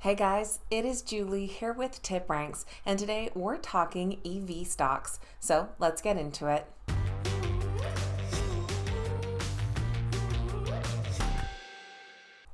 Hey guys, it is Julie here with TipRanks, and today we're talking EV stocks. So let's get into it.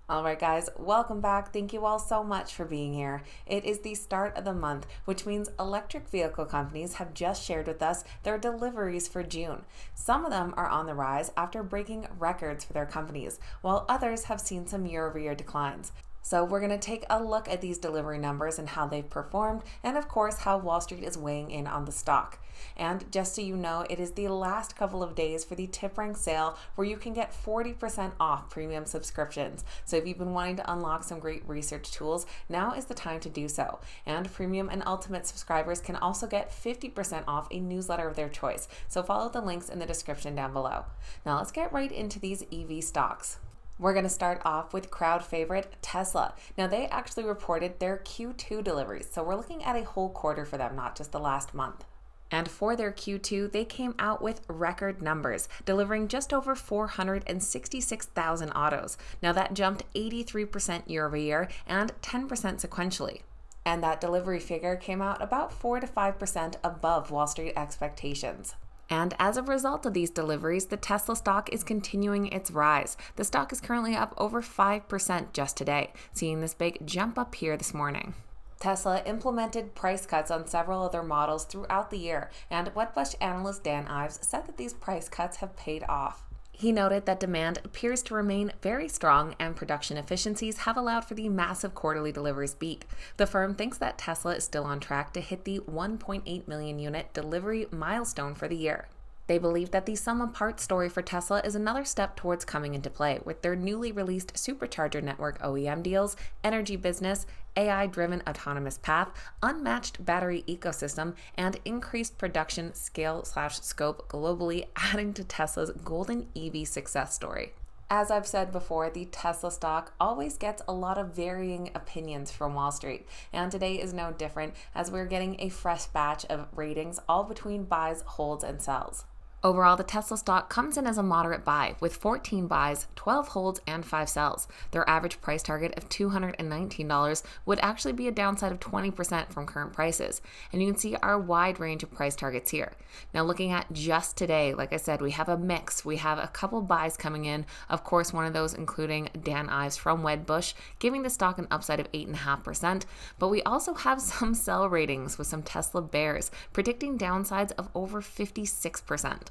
Alright guys, welcome back. Thank you all so much for being here. It is the start of the month, which means electric vehicle companies have just shared with us their deliveries for June. Some of them are on the rise after breaking records for their companies, while others have seen some year-over-year declines. So we're going to take a look at these delivery numbers and how they've performed, and of course how Wall Street is weighing in on the stock. And just so you know, it is the last couple of days for the TipRanks sale where you can get 40% off premium subscriptions. So if you've been wanting to unlock some great research tools, now is the time to do so. And premium and ultimate subscribers can also get 50% off a newsletter of their choice. So follow the links in the description down below. Now let's get right into these EV stocks. We're going to start off with crowd favorite Tesla. Now they actually reported their Q2 deliveries, so we're looking at a whole quarter for them, not just the last month. And for their Q2, they came out with record numbers, delivering just over 466,000 autos. Now that jumped 83% year over year and 10% sequentially. And that delivery figure came out about 4 to 5% above Wall Street expectations. And as a result of these deliveries, the Tesla stock is continuing its rise. The stock is currently up over 5% just today, seeing this big jump up here this morning. Tesla implemented price cuts on several other models throughout the year, and Wedbush analyst Dan Ives said that these price cuts have paid off. He noted that demand appears to remain very strong and production efficiencies have allowed for the massive quarterly deliveries beat. The firm thinks that Tesla is still on track to hit the 1.8 million unit delivery milestone for the year. They believe that the sum of parts story for Tesla is another step towards coming into play with their newly released supercharger network OEM deals, energy business, AI-driven autonomous path, unmatched battery ecosystem, and increased production scale/scope globally, adding to Tesla's golden EV success story. As I've said before, the Tesla stock always gets a lot of varying opinions from Wall Street, and today is no different as we're getting a fresh batch of ratings all between buys, holds, and sells. Overall, the Tesla stock comes in as a moderate buy with 14 buys, 12 holds, and 5 sells. Their average price target of $219 would actually be a downside of 20% from current prices. And you can see our wide range of price targets here. Now looking at just today, like I said, we have a mix. We have a couple buys coming in. Of course, one of those including Dan Ives from Wedbush, giving the stock an upside of 8.5%. But we also have some sell ratings with some Tesla bears, predicting downsides of over 56%.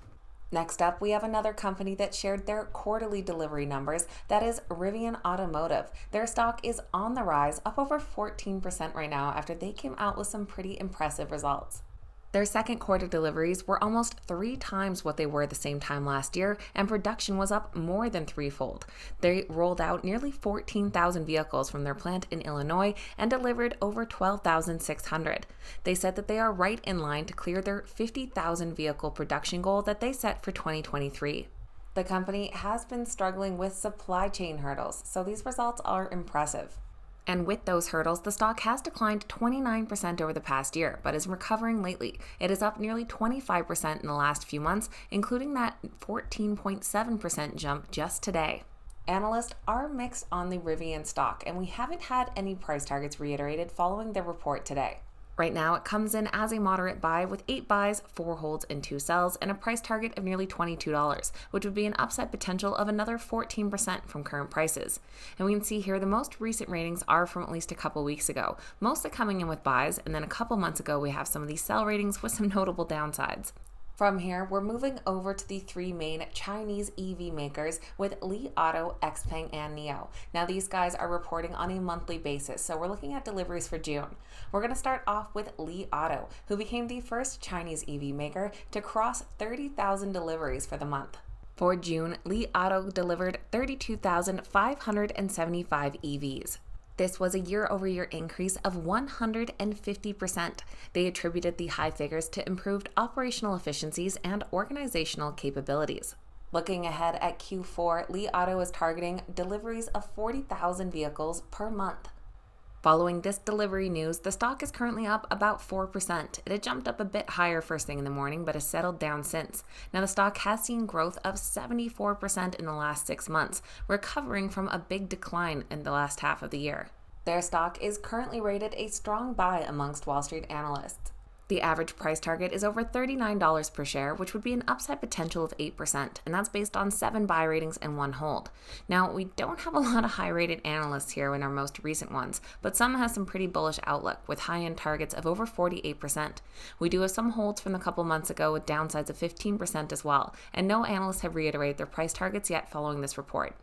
Next up, we have another company that shared their quarterly delivery numbers, that is Rivian Automotive. Their stock is on the rise, up over 14% right now after they came out with some pretty impressive results. Their second quarter deliveries were almost 3 times what they were the same time last year, and production was up more than threefold. They rolled out nearly 14,000 vehicles from their plant in Illinois and delivered over 12,600. They said that they are right in line to clear their 50,000 vehicle production goal that they set for 2023. The company has been struggling with supply chain hurdles, so these results are impressive. And with those hurdles, the stock has declined 29% over the past year, but is recovering lately. It is up nearly 25% in the last few months, including that 14.7% jump just today. Analysts are mixed on the Rivian stock, and we haven't had any price targets reiterated following their report today. Right now, it comes in as a moderate buy with 8 buys, 4 holds, and 2 sells, and a price target of nearly $22, which would be an upside potential of another 14% from current prices. And we can see here the most recent ratings are from at least a couple weeks ago, mostly coming in with buys, and then a couple months ago we have some of these sell ratings with some notable downsides. From here, we're moving over to the 3 main Chinese EV makers with Li Auto, XPeng, and NIO. Now these guys are reporting on a monthly basis, so we're looking at deliveries for June. We're going to start off with Li Auto, who became the first Chinese EV maker to cross 30,000 deliveries for the month. For June, Li Auto delivered 32,575 EVs. This was a year-over-year increase of 150%. They attributed the high figures to improved operational efficiencies and organizational capabilities. Looking ahead at Q4, Li Auto is targeting deliveries of 40,000 vehicles per month. Following this delivery news, the stock is currently up about 4%. It had jumped up a bit higher first thing in the morning, but has settled down since. Now, the stock has seen growth of 74% in the last 6 months, recovering from a big decline in the last half of the year. Their stock is currently rated a strong buy amongst Wall Street analysts. The average price target is over $39 per share, which would be an upside potential of 8%, and that's based on 7 buy ratings and 1 hold. Now, we don't have a lot of high-rated analysts here in our most recent ones, but some has some pretty bullish outlook with high-end targets of over 48%. We do have some holds from a couple months ago with downsides of 15% as well, and no analysts have reiterated their price targets yet following this report.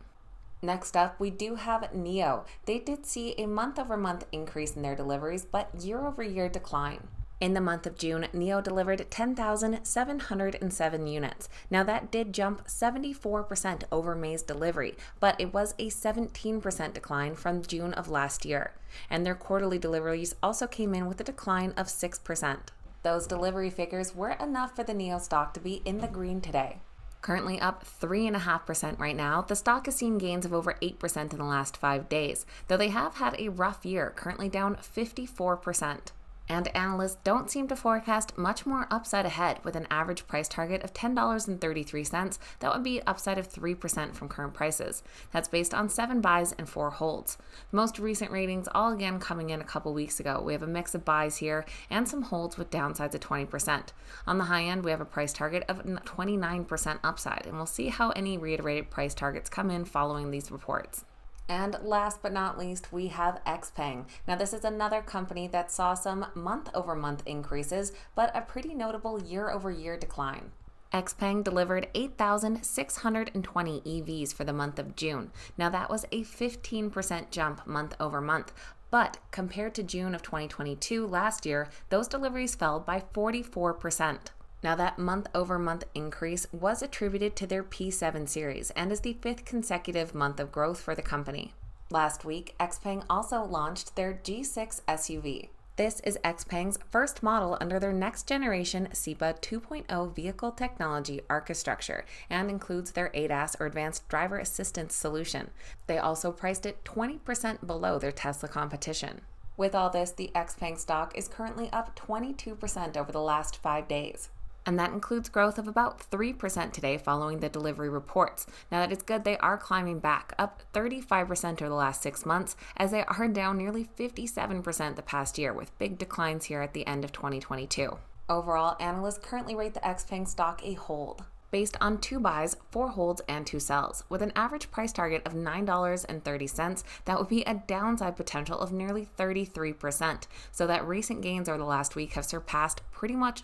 Next up, we do have NIO. They did see a month-over-month increase in their deliveries, but year-over-year decline. In the month of June, NIO delivered 10,707 units. Now that did jump 74% over May's delivery, but it was a 17% decline from June of last year. And their quarterly deliveries also came in with a decline of 6%. Those delivery figures were enough for the NIO stock to be in the green today. Currently up 3.5% right now, the stock has seen gains of over 8% in the last 5 days, though they have had a rough year, currently down 54%. And analysts don't seem to forecast much more upside ahead, with an average price target of $10.33. That would be upside of 3% from current prices. That's based on 7 buys and 4 holds. The most recent ratings all again coming in a couple weeks ago. We have a mix of buys here and some holds with downsides of 20%. On the high end, we have a price target of 29% upside, and we'll see how any reiterated price targets come in following these reports. And last but not least, we have XPeng. Now, this is another company that saw some month-over-month increases, but a pretty notable year-over-year decline. XPeng delivered 8,620 EVs for the month of June. Now, that was a 15% jump month-over-month. But compared to June of 2022 last year, those deliveries fell by 44%. Now, that month-over-month increase was attributed to their P7 series and is the 5th consecutive month of growth for the company. Last week, XPeng also launched their G6 SUV. This is XPeng's first model under their next-generation SEPA 2.0 vehicle technology architecture and includes their ADAS or Advanced Driver Assistance solution. They also priced it 20% below their Tesla competition. With all this, the XPeng stock is currently up 22% over the last 5 days. And that includes growth of about 3% today following the delivery reports. Now that is good, they are climbing back, up 35% over the last 6 months, as they are down nearly 57% the past year, with big declines here at the end of 2022. Overall, analysts currently rate the XPeng stock a hold, based on 2 buys, 4 holds, and 2 sells. With an average price target of $9.30, that would be a downside potential of nearly 33%. So that recent gains over the last week have surpassed pretty much,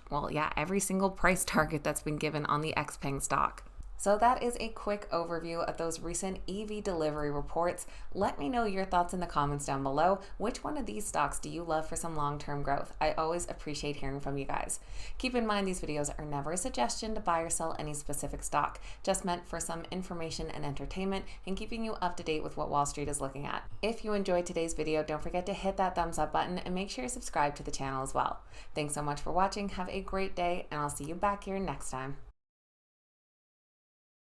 every single price target that's been given on the XPeng stock. So that is a quick overview of those recent EV delivery reports. Let me know your thoughts in the comments down below. Which one of these stocks do you love for some long-term growth? I always appreciate hearing from you guys. Keep in mind these videos are never a suggestion to buy or sell any specific stock, just meant for some information and entertainment and keeping you up to date with what Wall Street is looking at. If you enjoyed today's video, don't forget to hit that thumbs up button and make sure you subscribe to the channel as well. Thanks so much for watching. Have a great day, and I'll see you back here next time.